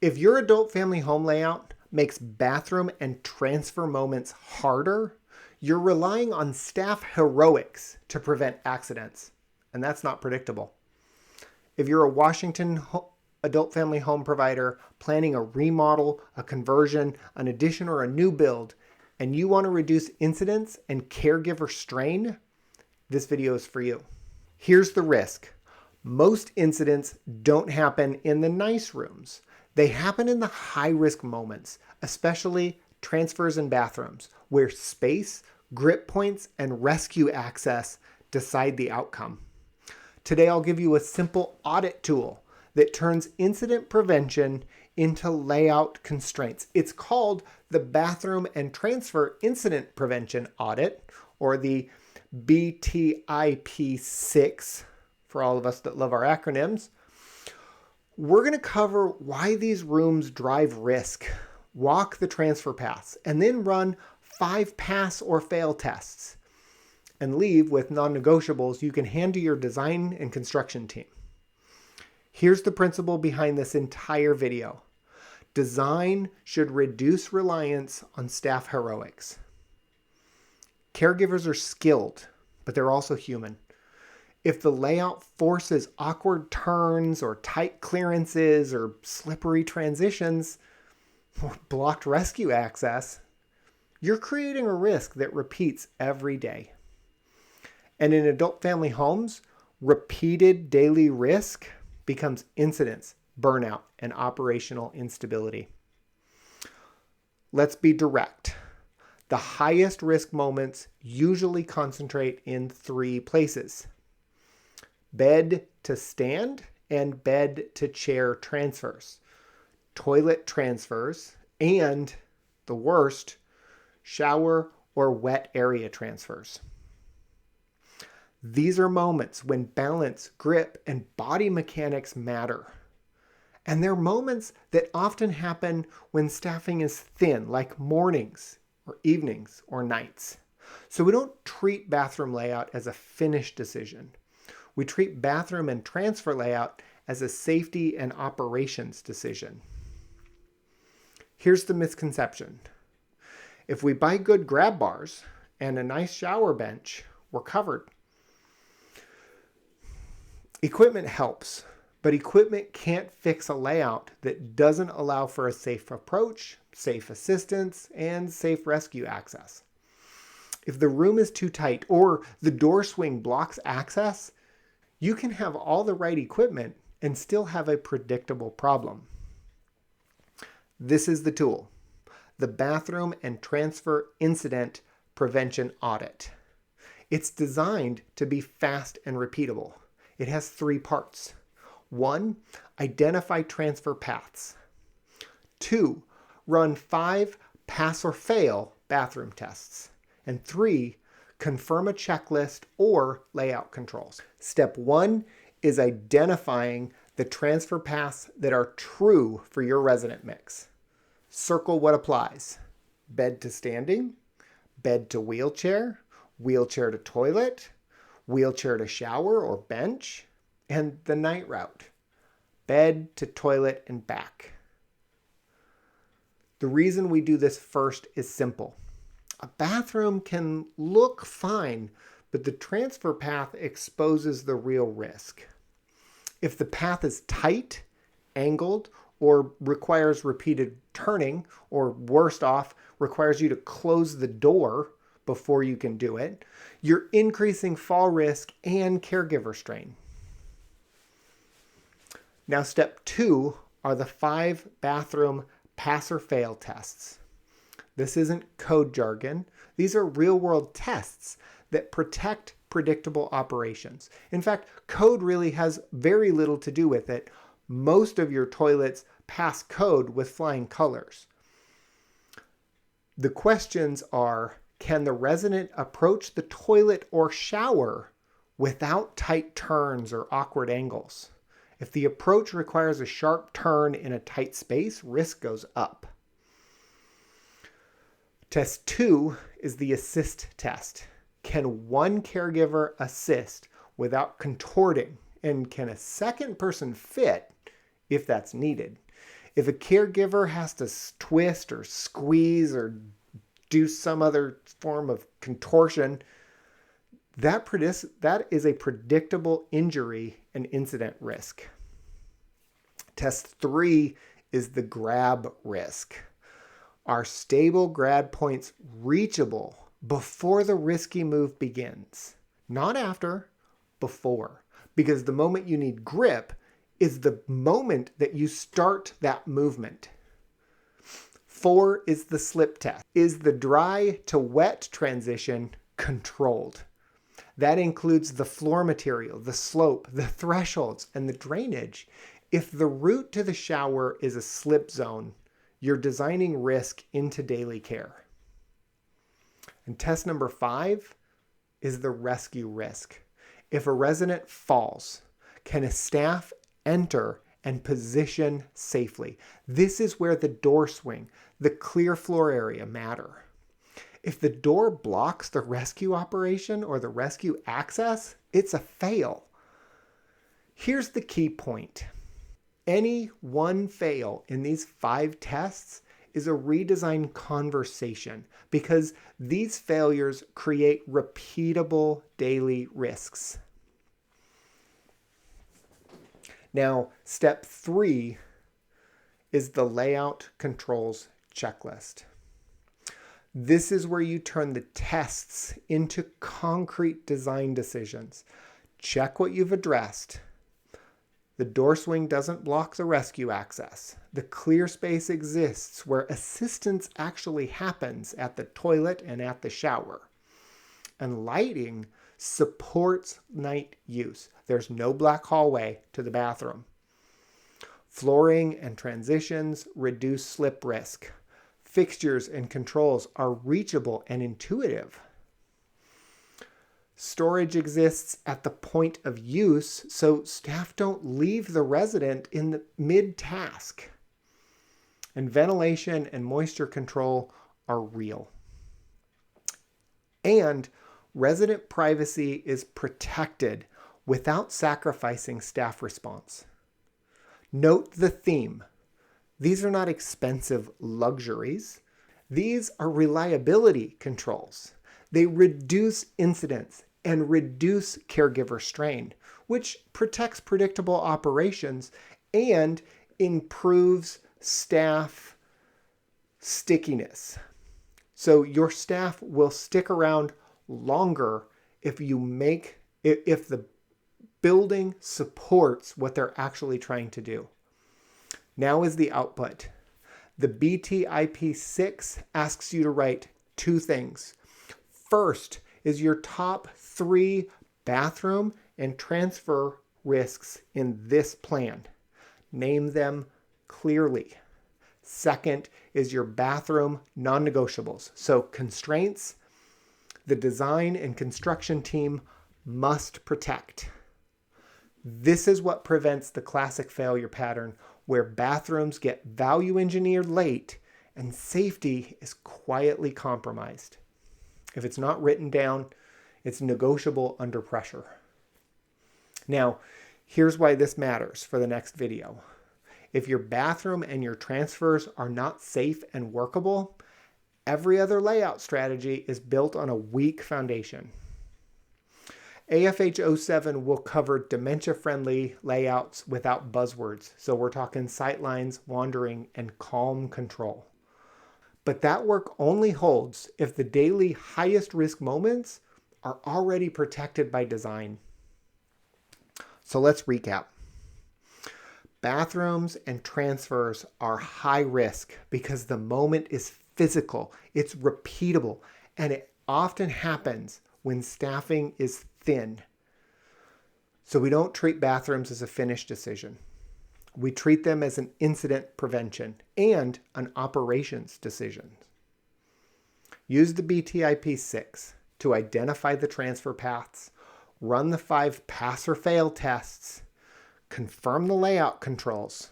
If your adult family home layout makes bathroom and transfer moments harder, you're relying on staff heroics to prevent accidents, and that's not predictable. If you're a Washington adult family home provider planning a remodel, a conversion, an addition, or a new build, and you want to reduce incidents and caregiver strain, this video is for you. Here's the risk. Most incidents don't happen in the nice rooms. They happen in the high-risk moments, especially transfers and bathrooms, where space, grip points, and rescue access decide the outcome. Today, I'll give you a simple audit tool that turns incident prevention into layout constraints. It's called the Bathroom and Transfer Incident Prevention Audit, or the BTIP6, for all of us that love our acronyms. We're going to cover why these rooms drive risk, walk the transfer paths, and then run 5 pass or fail tests, and leave with non-negotiables you can hand to your design and construction team. Here's the principle behind this entire video. Design should reduce reliance on staff heroics. Caregivers are skilled, but they're also human. If the layout forces awkward turns or tight clearances or slippery transitions or blocked rescue access, you're creating a risk that repeats every day. And in adult family homes, repeated daily risk becomes incidents, burnout, and operational instability. Let's be direct. The highest risk moments usually concentrate in 3 places: bed to stand and bed to chair transfers, toilet transfers, and, the worst, shower or wet area transfers. These are moments when balance, grip, and body mechanics matter. And they're moments that often happen when staffing is thin, like mornings or evenings or nights. So we don't treat bathroom layout as a finished decision. We treat bathroom and transfer layout as a safety and operations decision. Here's the misconception. If we buy good grab bars and a nice shower bench, we're covered. Equipment helps, but equipment can't fix a layout that doesn't allow for a safe approach, safe assistance, and safe rescue access. If the room is too tight or the door swing blocks access, you can have all the right equipment and still have a predictable problem. This is the tool, the Bathroom and Transfer Incident Prevention Audit. It's designed to be fast and repeatable. It has 3 parts. 1, identify transfer paths. 2, run 5 pass or fail bathroom tests. And 3, confirm a checklist or layout controls. Step 1 is identifying the transfer paths that are true for your resident mix. Circle what applies: bed to standing, bed to wheelchair, wheelchair to toilet, wheelchair to shower or bench, and the night route: bed to toilet and back. The reason we do this first is simple. A bathroom can look fine, but the transfer path exposes the real risk. If the path is tight, angled, or requires repeated turning, or worst off, requires you to close the door before you can do it, you're increasing fall risk and caregiver strain. Now, step 2 are the 5 bathroom pass or fail tests. This isn't code jargon. These are real-world tests that protect predictable operations. In fact, code really has very little to do with it. Most of your toilets pass code with flying colors. The questions are, can the resident approach the toilet or shower without tight turns or awkward angles? If the approach requires a sharp turn in a tight space, risk goes up. Test 2 is the assist test. Can one caregiver assist without contorting? And can a second person fit if that's needed? If a caregiver has to twist or squeeze or do some other form of contortion, that is a predictable injury and incident risk. Test 3 is the grab risk. Are stable grab points reachable before the risky move begins? Not after, before. Because the moment you need grip is the moment that you start that movement. 4 is the slip test. Is the dry to wet transition controlled? That includes the floor material, the slope, the thresholds, and the drainage. If the route to the shower is a slip zone, you're designing risk into daily care. And test number 5 is the rescue risk. If a resident falls, can a staff enter and position safely? This is where the door swing, the clear floor area matter. If the door blocks the rescue operation or the rescue access, it's a fail. Here's the key point. Any one fail in these 5 tests is a redesign conversation because these failures create repeatable daily risks. Now, step 3 is the layout controls checklist. This is where you turn the tests into concrete design decisions. Check what you've addressed. The door swing doesn't block the rescue access. The clear space exists where assistance actually happens at the toilet and at the shower. And lighting supports night use. There's no black hallway to the bathroom. Flooring and transitions reduce slip risk. Fixtures and controls are reachable and intuitive. Storage exists at the point of use, so staff don't leave the resident in the mid-task. And ventilation and moisture control are real. And resident privacy is protected without sacrificing staff response. Note the theme. These are not expensive luxuries. These are reliability controls. They reduce incidents and reduce caregiver strain, which protects predictable operations and improves staff stickiness. So your staff will stick around longer if the building supports what they're actually trying to do. Now is the output. The BTIP6 asks you to write 2 things. First is your top 3 bathroom and transfer risks in this plan. Name them clearly. Second is your bathroom non-negotiables. So constraints the design and construction team must protect. This is what prevents the classic failure pattern where bathrooms get value engineered late and safety is quietly compromised. If it's not written down, it's negotiable under pressure. Now, here's why this matters for the next video. If your bathroom and your transfers are not safe and workable, every other layout strategy is built on a weak foundation. AFH 07 will cover dementia-friendly layouts without buzzwords. So we're talking sightlines, wandering, and calm control. But that work only holds if the daily highest risk moments are already protected by design. So let's recap. Bathrooms and transfers are high risk because the moment is physical, it's repeatable, and it often happens when staffing is thin. So we don't treat bathrooms as a finished decision. We treat them as an incident prevention and an operations decision. Use the BTIP6 to identify the transfer paths, run the 5 pass or fail tests, confirm the layout controls,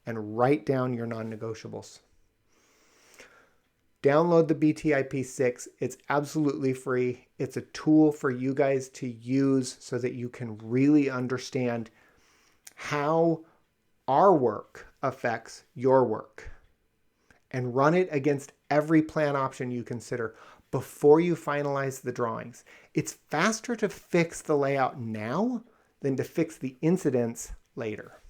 and write down your non-negotiables. Download the BTIP6. It's absolutely free. It's a tool for you guys to use so that you can really understand how Our work affects your work. And run it against every plan option you consider before you finalize the drawings. It's faster to fix the layout now than to fix the incidents later.